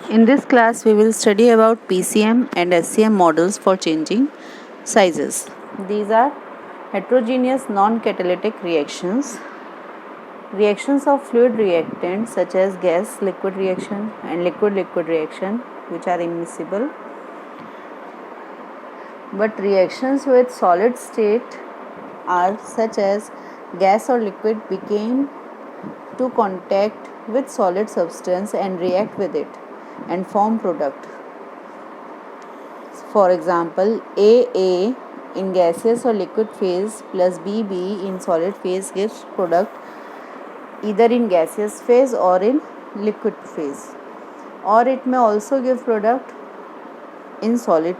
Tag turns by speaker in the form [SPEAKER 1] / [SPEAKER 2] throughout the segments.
[SPEAKER 1] In this class, we will study about PCM and SCM models for changing sizes. These are heterogeneous non-catalytic reactions. Reactions of fluid reactants such as gas-liquid reaction and liquid-liquid reaction, which are immiscible. But reactions with solid state are such as gas or liquid became to contact with solid substance and react with it and form product. For example, AA in gaseous or liquid phase plus BB in solid phase gives product either in gaseous phase or in liquid phase, or it may also give product in solid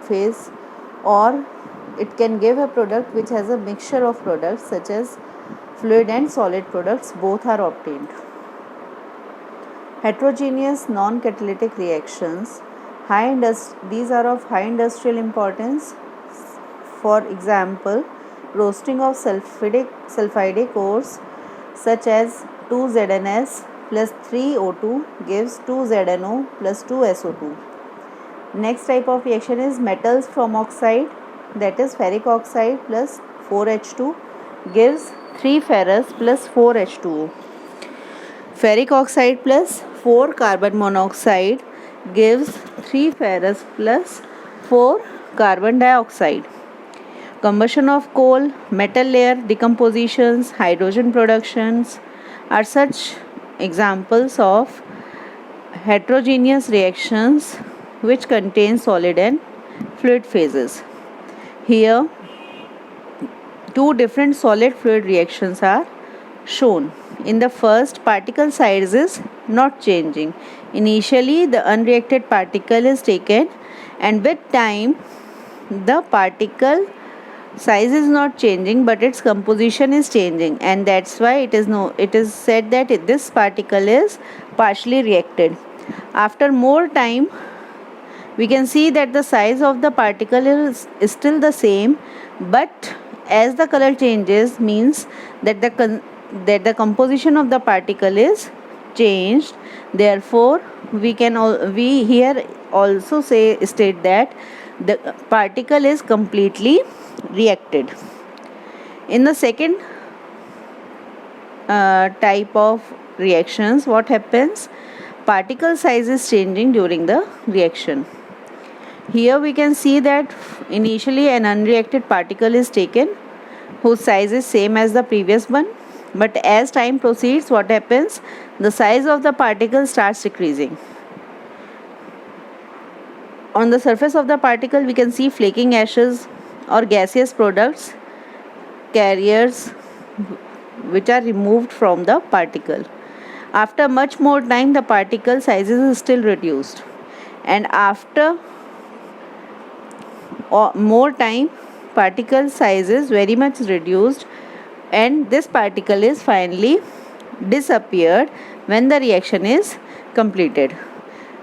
[SPEAKER 1] phase, or it can give a product which has a mixture of products such as fluid and solid products, both are obtained. Heterogeneous non-catalytic reactions, these are of high industrial importance. For example, roasting of sulfidic ores such as 2ZnS plus 3O2 gives 2ZnO plus 2SO2. Next type of reaction is metals from oxide, that is ferric oxide plus 4H2 gives 3 ferrous plus 4 H2O. Ferric oxide plus 4 carbon monoxide gives 3 ferrous plus 4 carbon dioxide. Combustion of coal, metal layer decompositions, hydrogen productions are such examples of heterogeneous reactions which contain solid and fluid phases. Here, two different solid fluid reactions are shown. In the first, particle size is not changing. Initially, the unreacted particle is taken, and with time, the particle size is not changing, but its composition is changing, and that's why it is said that this particle is partially reacted. After more time, we can see that the size of the particle is still the same, but as the color changes means that the composition of the particle is changed. Therefore, we here also state that the particle is completely reacted. In the second type of reactions, what happens? Particle size is changing during the reaction. Here we can see that initially an unreacted particle is taken whose size is same as the previous one, but as time proceeds, what happens? The size of the particle starts decreasing. On the surface of the particle, we can see flaking ashes or gaseous products, carriers which are removed from the particle. After much more time, the particle size is still reduced, and after more time, particle size is very much reduced, and this particle is finally disappeared when the reaction is completed.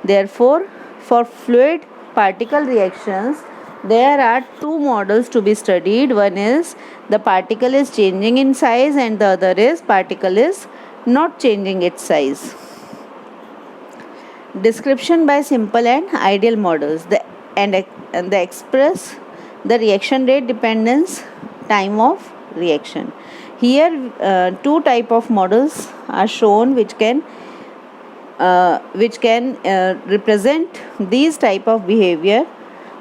[SPEAKER 1] Therefore, for fluid particle reactions, there are two models to be studied. One is the particle is changing in size, and the other is particle is not changing its size. Description by simple and ideal models. The express the reaction rate dependence, time of reaction. Here two type of models are shown which can represent these type of behavior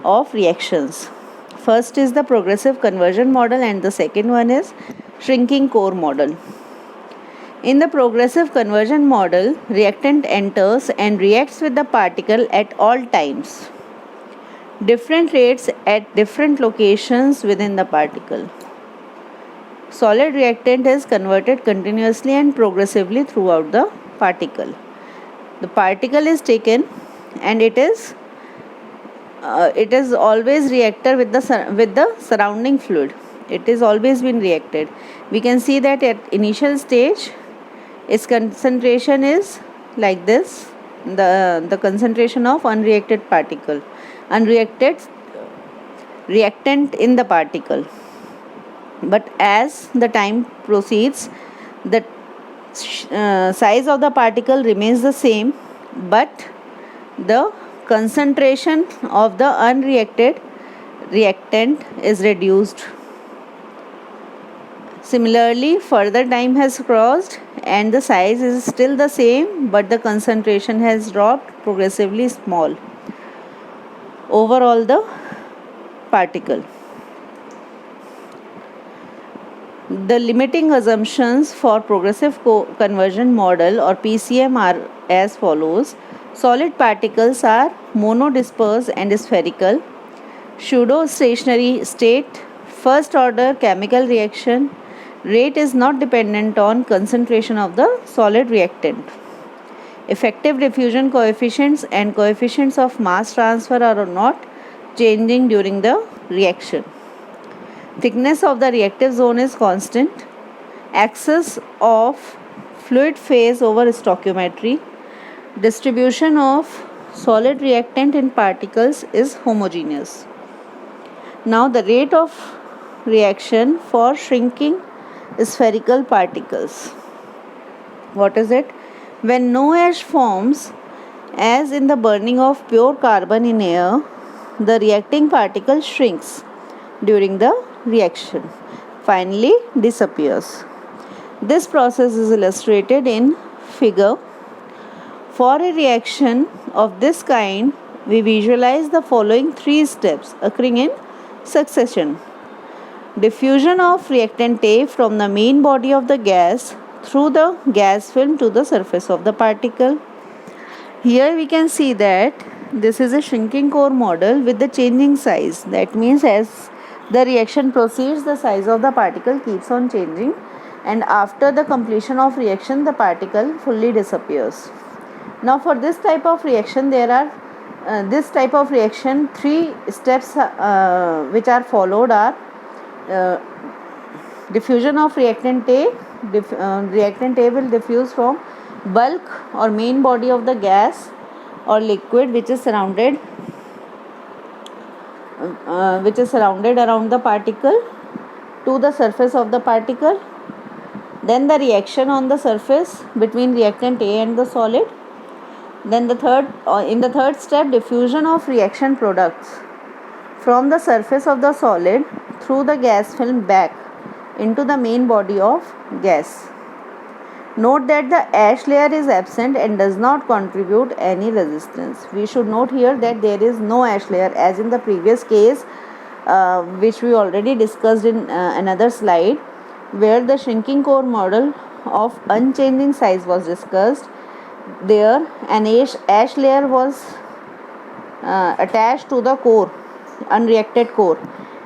[SPEAKER 1] of reactions. First is the progressive conversion model, and the second one is shrinking core model. In the progressive conversion model, reactant enters and reacts with the particle at all times, different rates at different locations within the particle. Solid reactant is converted continuously and progressively throughout the particle. The particle is taken and it is always reacted with the surrounding fluid. It is always been reacted. We can see that at initial stage, its concentration is like this. The concentration of unreacted reactant in the particle. But as the time proceeds, the size of the particle remains the same, but the concentration of the unreacted reactant is reduced. Similarly, further time has crossed and the size is still the same, but the concentration has dropped progressively small overall the particle. The limiting assumptions for progressive conversion model or PCM are as follows. Solid particles are monodisperse and spherical. Pseudo-stationary state. First order chemical reaction. Rate is not dependent on concentration of the solid reactant. Effective diffusion coefficients and coefficients of mass transfer are not changing during the reaction. Thickness of the reactive zone is constant. Axis of fluid phase over stoichiometry. Distribution of solid reactant in particles is homogeneous. Now the rate of reaction for shrinking spherical particles. What is it? When no ash forms, as in the burning of pure carbon in air, the reacting particle shrinks during the reaction, finally disappears. This process is illustrated in figure. For a reaction of this kind, we visualize the following three steps occurring in succession. Diffusion of reactant A from the main body of the gas through the gas film to the surface of the particle. Here we can see that this is a shrinking core model with the changing size. That means as the reaction proceeds, the size of the particle keeps on changing, and after the completion of reaction, the particle fully disappears. Now for this type of reaction, there are three steps which are followed are diffusion of reactant A. Reactant A will diffuse from bulk or main body of the gas or liquid which is surrounded around the particle to the surface of the particle. Then the reaction on the surface between reactant A and the solid. Then in the third step, diffusion of reaction products from the surface of the solid through the gas film back into the main body of gas. Note that the ash layer is absent and does not contribute any resistance. We should note here that there is no ash layer, as in the previous case which we already discussed in another slide, where the shrinking core model of unchanging size was discussed. There an ash layer was attached to the core, unreacted core,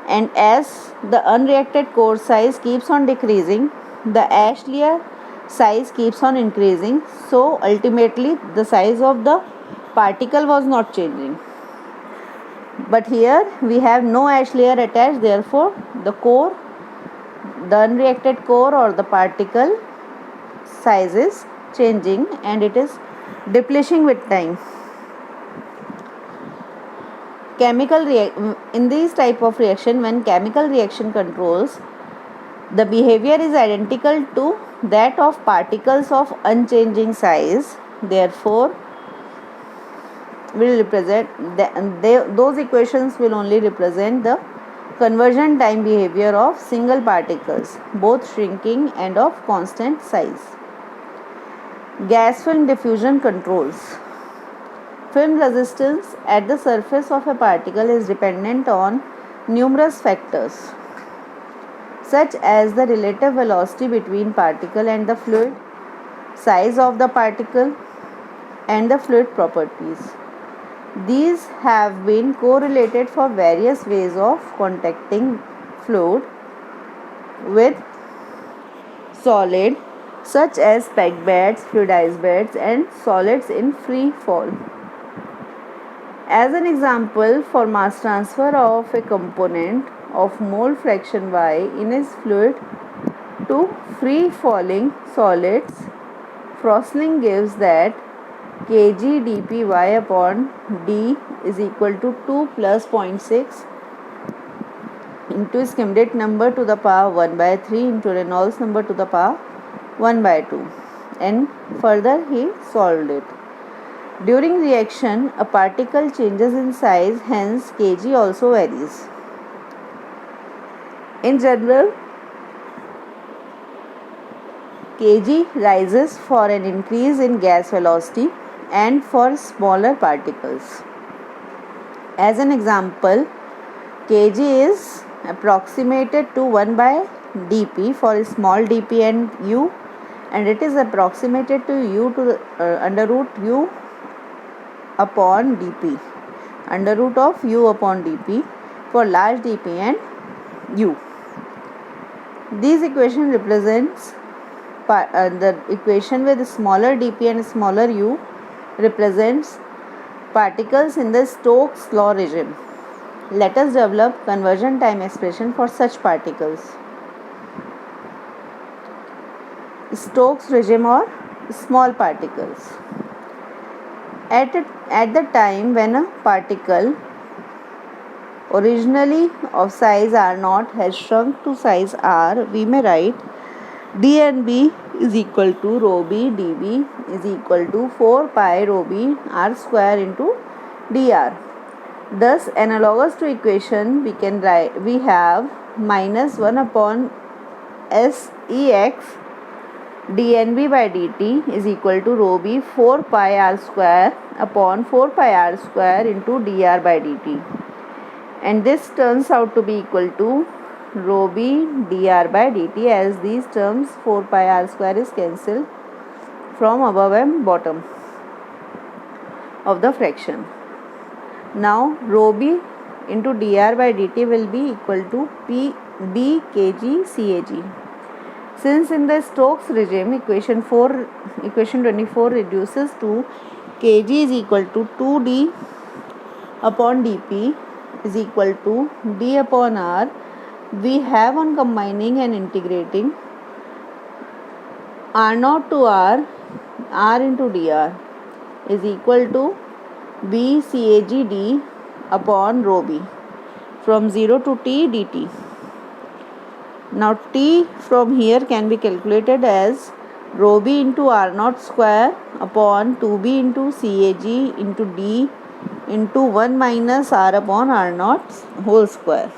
[SPEAKER 1] and as the unreacted core size keeps on decreasing, the ash layer size keeps on increasing. So ultimately the size of the particle was not changing. But here we have no ash layer attached, therefore the unreacted core or the particle size is changing and it is depleting with time. In these type of reaction, when chemical reaction controls, the behavior is identical to that of particles of unchanging size, therefore will represent those equations will only represent the conversion time behavior of single particles, both shrinking and of constant size. Gas film diffusion controls. Film resistance at the surface of a particle is dependent on numerous factors, such as the relative velocity between particle and the fluid, size of the particle, and the fluid properties. These have been correlated for various ways of contacting fluid with solid, such as packed beds, fluidized beds, and solids in free fall. As an example, for mass transfer of a component of mole fraction Y in a fluid to free falling solids, Frossling gives that kg dpy upon d is equal to 2 plus 0.6 into Schmidt number to the power 1 by 3 into Reynolds number to the power 1 by 2, and further he solved it. During reaction, a particle changes in size, hence kg also varies. In general, kg rises for an increase in gas velocity and for smaller particles. As an example, kg is approximated to 1 by dp for small dp and u, and it is approximated to u to the under root u upon dp, under root of u upon dp for large dp and u. These equation represents the equation with smaller dp and smaller u represents particles in the Stokes law regime. Let us develop conversion time expression for such particles. Stokes regime or small particles. At the time when a particle originally of size R0 has shrunk to size R, we may write dNb is equal to rho b dB is equal to 4 pi rho b r square into dr. Thus, analogous to equation, we have minus 1 upon Sex dNb by dt is equal to rho b 4 pi r square upon 4 pi r square into dr by dt, and this turns out to be equal to rho b dr by dt, as these terms 4 pi r square is cancelled from above and bottom of the fraction. Now rho b into dr by dt will be equal to b kg cag. Since in the Stokes regime equation 24 reduces to kg is equal to 2d upon dp is equal to d upon r, we have on combining and integrating r0 to r into dr is equal to b cag d upon rho b from 0 to t dt. Now t from here can be calculated as rho b into r0 square upon 2b into cag into d into 1 minus r upon r0 whole square.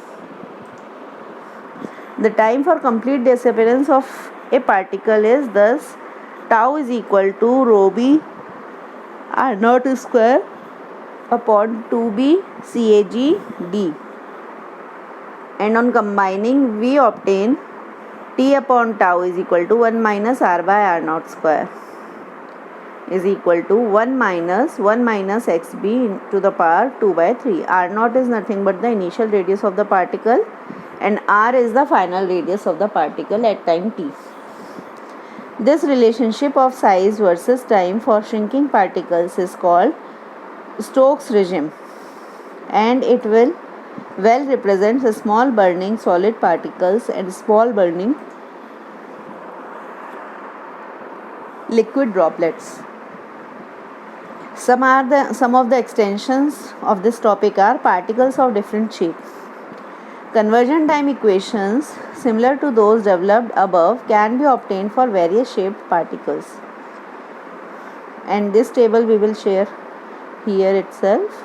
[SPEAKER 1] The time for complete disappearance of a particle is thus tau is equal to rho b r0 square upon 2b cag d, and on combining we obtain t upon tau is equal to 1 minus r by r0 square is equal to 1 minus xb to the power 2 by 3. r0 is nothing but the initial radius of the particle and r is the final radius of the particle at time t. This relationship of size versus time for shrinking particles is called Stokes regime, and it will well represents the small burning solid particles and small burning liquid droplets. Some of the extensions of this topic are particles of different shapes. Conversion time equations similar to those developed above can be obtained for various shaped particles, and this table we will share here itself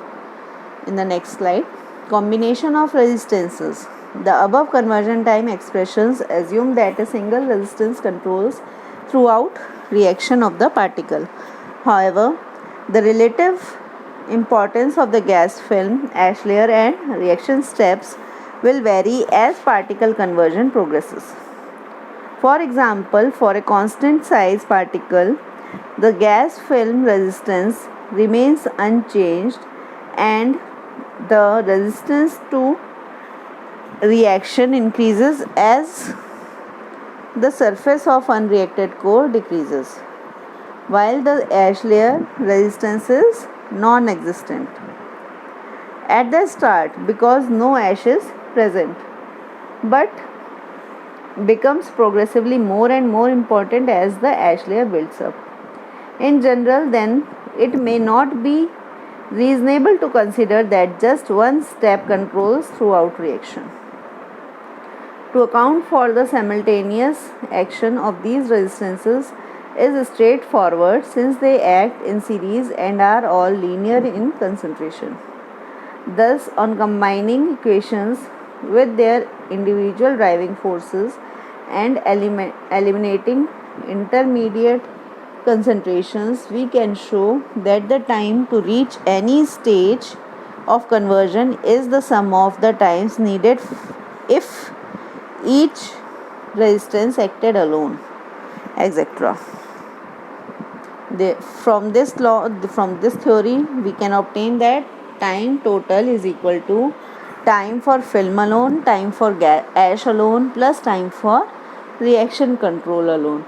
[SPEAKER 1] in the next slide. Combination of resistances. The above conversion time expressions assume that a single resistance controls throughout reaction of the particle. However, the relative importance of the gas film, ash layer and reaction steps will vary as particle conversion progresses. For example, for a constant size particle, the gas film resistance remains unchanged and the resistance to reaction increases as the surface of unreacted core decreases, while the ash layer resistance is non-existent at the start because no ash is present, but becomes progressively more and more important as the ash layer builds up. In general, then, it may not be reasonable to consider that just one step controls throughout reaction. To account for the simultaneous action of these resistances is straightforward since they act in series and are all linear in concentration. Thus, on combining equations with their individual driving forces and eliminating intermediate concentrations, we can show that the time to reach any stage of conversion is the sum of the times needed if each resistance acted alone, etc. From this theory, we can obtain that time total is equal to time for film alone, time for ash alone, plus time for reaction control alone.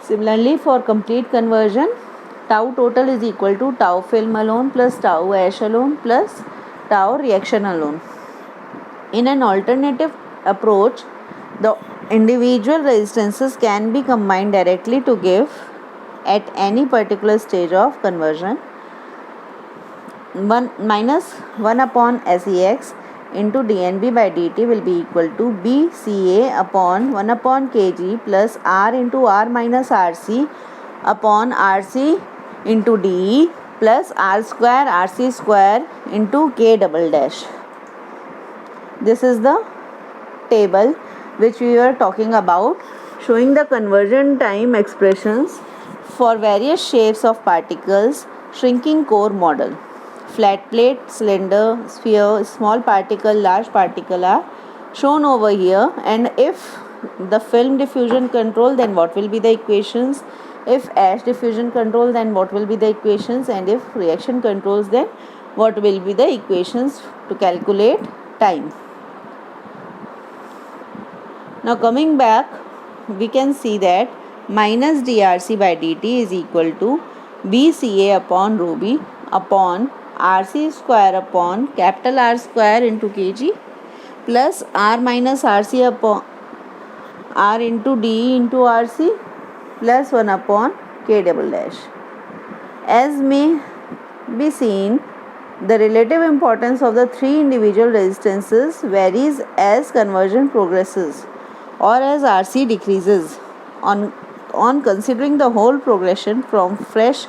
[SPEAKER 1] Similarly, for complete conversion, tau total is equal to tau film alone plus tau ash alone plus tau reaction alone. In an alternative approach, the individual resistances can be combined directly to give, at any particular stage of conversion, 1 minus 1 upon SEX into dNB by dt will be equal to BCA upon 1 upon kg plus R into R minus RC upon RC into dE plus R square RC square into K double dash. This is the table which we were talking about, showing the conversion time expressions for various shapes of particles, shrinking core model. Flat plate, cylinder, sphere, small particle, large particle are shown over here, and if the film diffusion control, then what will be the equations? If ash diffusion control, then what will be the equations? And if reaction controls, then what will be the equations to calculate time? Now coming back, we can see that minus drc by dt is equal to bca upon rho b upon rc square upon capital R square into kg plus r minus rc upon r into d into rc plus 1 upon k double dash. As may be seen, the relative importance of the three individual resistances varies as conversion progresses or as RC decreases. On considering the whole progression from fresh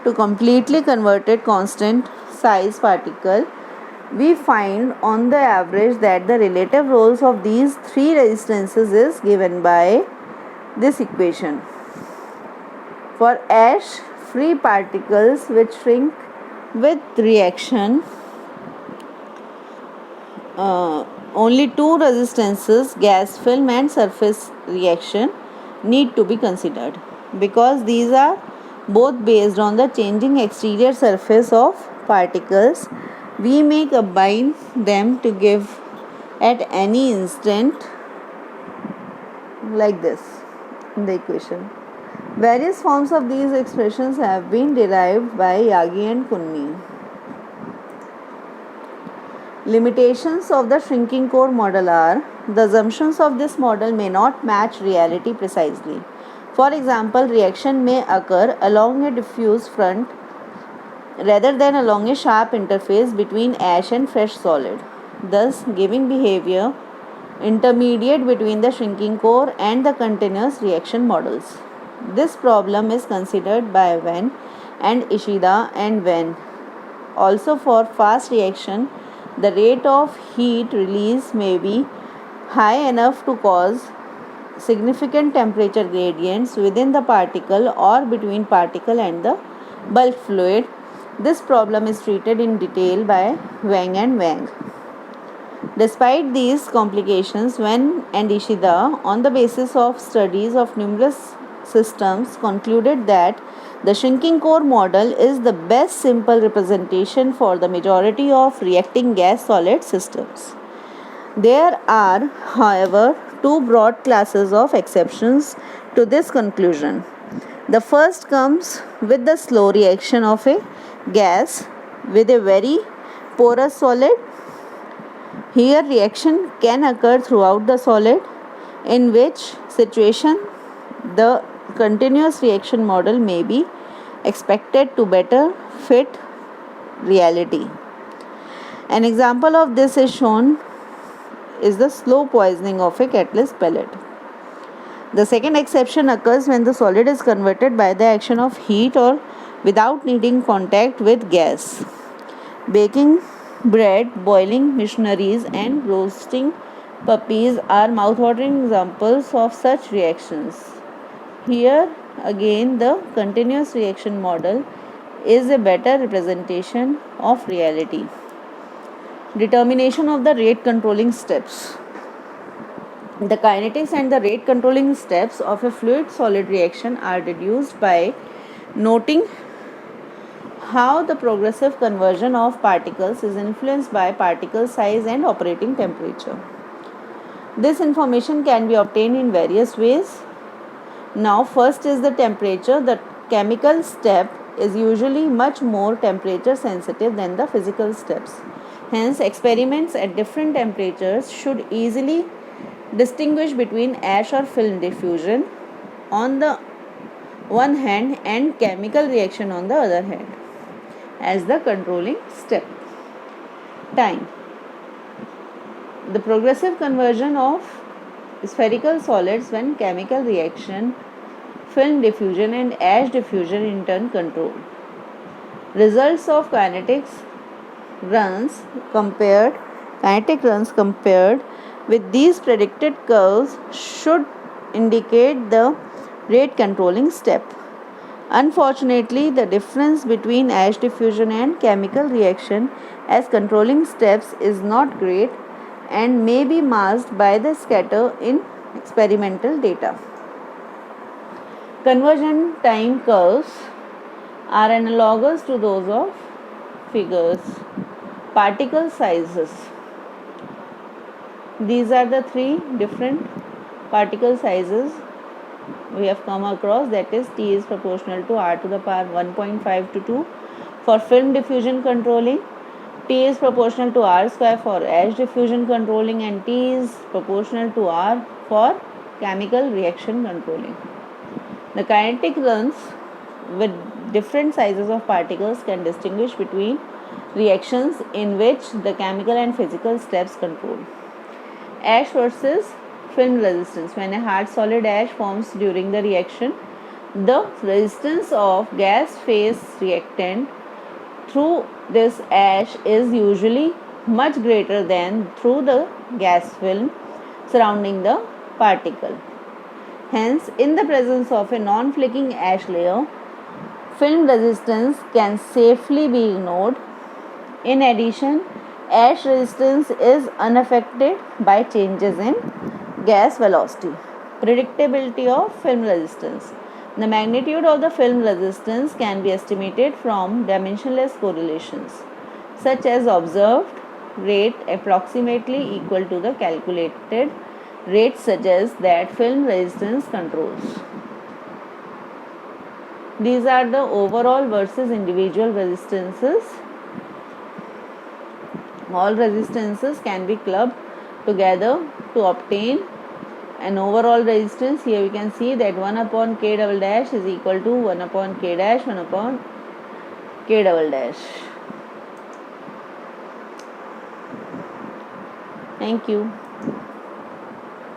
[SPEAKER 1] to completely converted constant size particle, we find on the average that the relative roles of these three resistances is given by this equation. For ash free particles which shrink with reaction, only two resistances, gas film and surface reaction, need to be considered because these are both based on the changing exterior surface of particles. We may combine them to give at any instant like this in the equation. Various forms of these expressions have been derived by Yagi and Kunmi. Limitations of the shrinking core model are: the assumptions of this model may not match reality precisely. For example, reaction may occur along a diffuse front rather than along a sharp interface between ash and fresh solid, thus giving behavior intermediate between the shrinking core and the continuous reaction models. This problem is considered by Wen and Ishida and Wen. Also, for fast reaction, the rate of heat release may be high enough to cause significant temperature gradients within the particle or between particle and the bulk fluid. This problem is treated in detail by Wang and Wang. Despite these complications, Wen and Ishida, on the basis of studies of numerous systems, concluded that the shrinking core model is the best simple representation for the majority of reacting gas-solid systems. There are, however, two broad classes of exceptions to this conclusion. The first comes with the slow reaction of a gas with a very porous solid. Here, reaction can occur throughout the solid, in which situation the continuous reaction model may be expected to better fit reality. An example of this is shown is the slow poisoning of a catalyst pellet. The second exception occurs when the solid is converted by the action of heat or without needing contact with gas. Baking bread, boiling machineries, and roasting puppies are mouthwatering examples of such reactions. Here again, the continuous reaction model is a better representation of reality. Determination of the rate controlling steps. The kinetics and the rate controlling steps of a fluid solid reaction are deduced by noting how the progressive conversion of particles is influenced by particle size and operating temperature. This information can be obtained in various ways. Now, first is the temperature. The chemical step is usually much more temperature sensitive than the physical steps. Hence, experiments at different temperatures should easily distinguish between ash or film diffusion on the one hand and chemical reaction on the other hand as the controlling step. Time. The progressive conversion of spherical solids when chemical reaction, film diffusion and ash diffusion in turn control. Results of kinetic runs compared with these predicted curves should indicate the rate controlling step. Unfortunately, the difference between ash diffusion and chemical reaction as controlling steps is not great and may be masked by the scatter in experimental data. Conversion time curves are analogous to those of figures. Particle sizes. These are the three different particle sizes we have come across, that is T is proportional to R to the power 1.5 to 2 for film diffusion controlling, T is proportional to R square for ash diffusion controlling, and T is proportional to R for chemical reaction controlling. The kinetic runs with different sizes of particles can distinguish between reactions in which the chemical and physical steps control. Ash versus film resistance. When a hard solid ash forms during the reaction, the resistance of gas phase reactant through this ash is usually much greater than through the gas film surrounding the particle. Hence, in the presence of a non-flaking ash layer, film resistance can safely be ignored. In addition, ash resistance is unaffected by changes in gas velocity. Predictability of film resistance. The magnitude of the film resistance can be estimated from dimensionless correlations, such as observed rate approximately equal to the calculated rate suggests that film resistance controls. These are the overall versus individual resistances. All resistances can be clubbed together to obtain an overall resistance. Here we can see that 1 upon K double dash is equal to 1 upon K dash 1 upon K double dash. Thank you.